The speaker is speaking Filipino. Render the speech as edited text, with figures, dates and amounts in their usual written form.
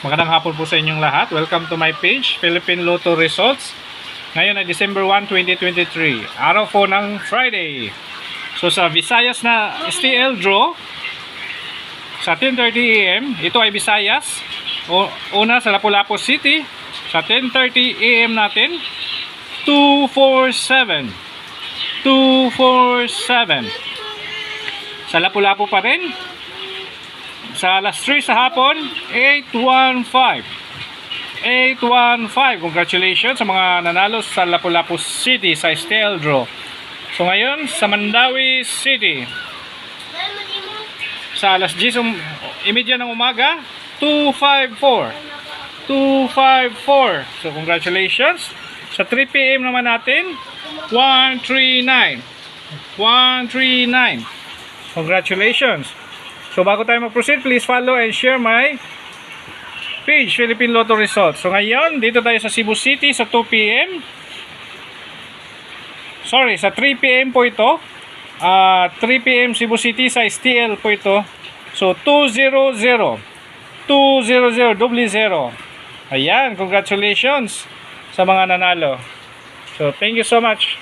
Magandang hapon po sa inyong lahat. Welcome to my page, Philippine Lotto Results. Ngayon ay December 1, 2023. Araw po ng Friday. So sa Visayas na STL draw, sa 10:30 AM, ito ay Visayas. Una sa Lapu-Lapu City, sa 10:30 AM natin, 247. 247. Sa Lapu-Lapu pa rin. Sa alas 3 sa hapon, 815. 815. Congratulations sa mga nanalo sa Lapu-Lapu City sa STL draw. So ngayon, sa Mandawi City, sa alas 10:30 ng umaga, 254. 254. So congratulations. Sa 3 PM naman natin, 139. 139. Congratulations. So bago tayo mag-proceed, please follow and share my page, Philippine Lotto Results. So ngayon, dito tayo sa Cebu City sa 2 PM. Sorry, sa 3 PM po ito. 3 PM Cebu City sa STL po ito. So 200. 200. Ayan, congratulations sa mga nanalo. So thank you so much.